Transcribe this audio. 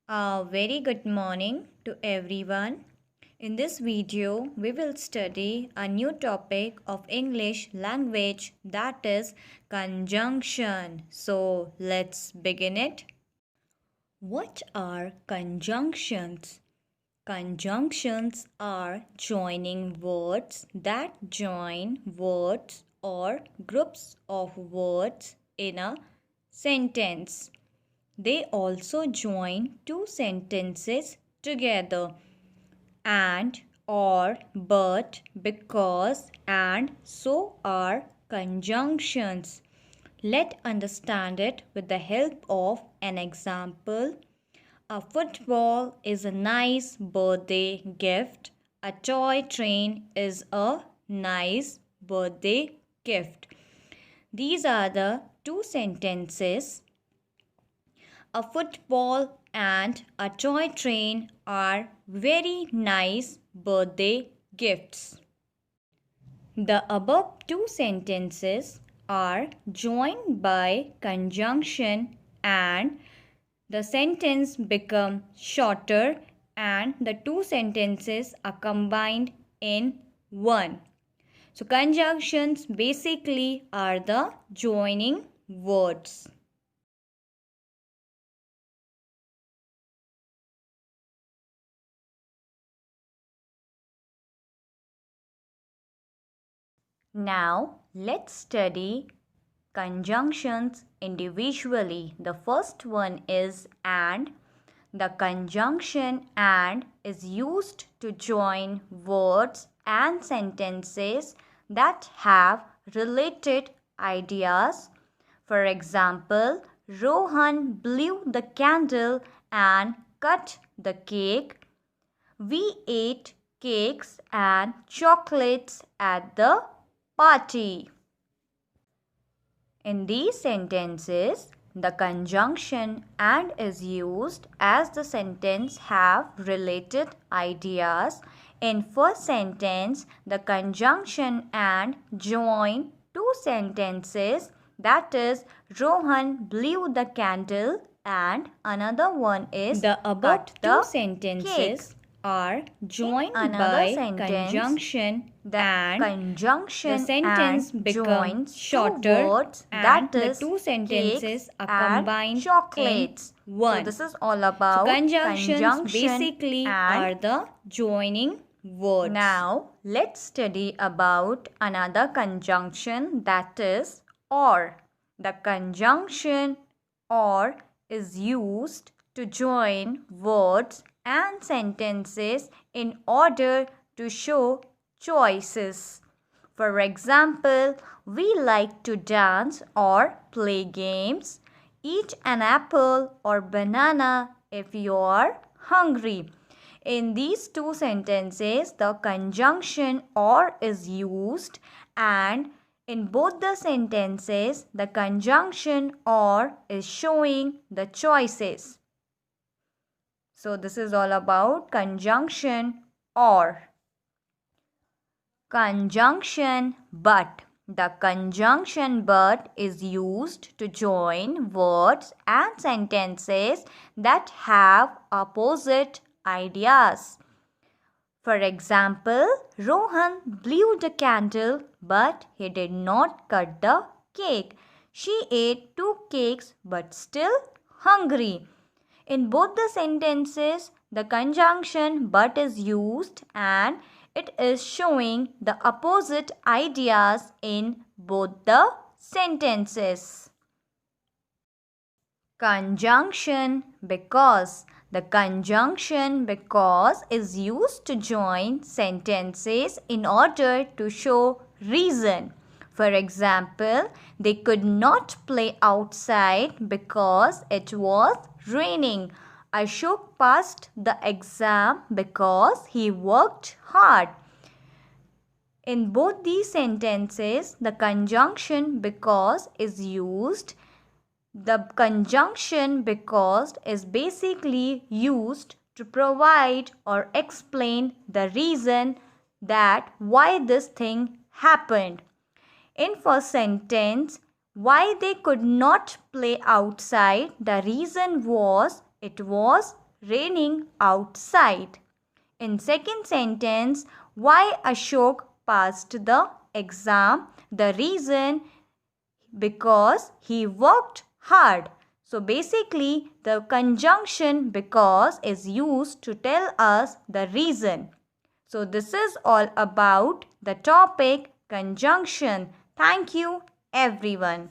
A very good morning to everyone. In this video, we will study a new topic of English language, that is conjunction. So let's begin it. What are conjunctions? Conjunctions are joining words that join words or groups of words in a sentence. They also join two sentences together: and, or, but, because, and so are conjunctions. Let's understand it with the help of an example. A football is a nice birthday gift. A toy train is a nice birthday gift. These are the two sentences. A football and a toy train are very nice birthday gifts. The above two sentences are joined by conjunction and the sentence becomes shorter and the two sentences are combined in one. So conjunctions basically are the joining words. Now let's study conjunctions individually. The first one is and. The conjunction and is used to join words and sentences that have related ideas. For example, Rohan blew the candle and cut the cake. We ate cakes and chocolates at the party. In these sentences, the conjunction and is used as the sentence have related ideas. In first sentence, the conjunction and join two sentences, that is, Rohan blew the candle, and another one is the above two sentences are joined by conjunction and the sentence becomes shorter and the two sentences are combined in one. So this is all about conjunctions basically are the joining words. Now let's study about another conjunction, that is or. The conjunction or is used to join words and sentences in order to show choices. For example, we like to dance or play games. Eat an apple or banana if you are hungry. In these two sentences, the conjunction or is used, and in both the sentences, the conjunction or is showing the choices. So this is all about conjunction or. Conjunction but. The conjunction but is used to join words and sentences that have opposite ideas. For example, Rohan blew the candle but he did not cut the cake. She ate two cakes but still hungry. In both the sentences, the conjunction but is used and it is showing the opposite ideas in both the sentences. Conjunction because. The conjunction because is used to join sentences in order to show reason. For example, they could not play outside because it was raining. Ashok passed the exam because he worked hard. In both these sentences, the conjunction because is used. The conjunction because is basically used to provide or explain the reason that why this thing happened. In first sentence, why they could not play outside, the reason was it was raining outside. In second sentence, why Ashok passed the exam? The reason, because he worked hard. So basically the conjunction because is used to tell us the reason. So this is all about the topic conjunction. Thank you everyone.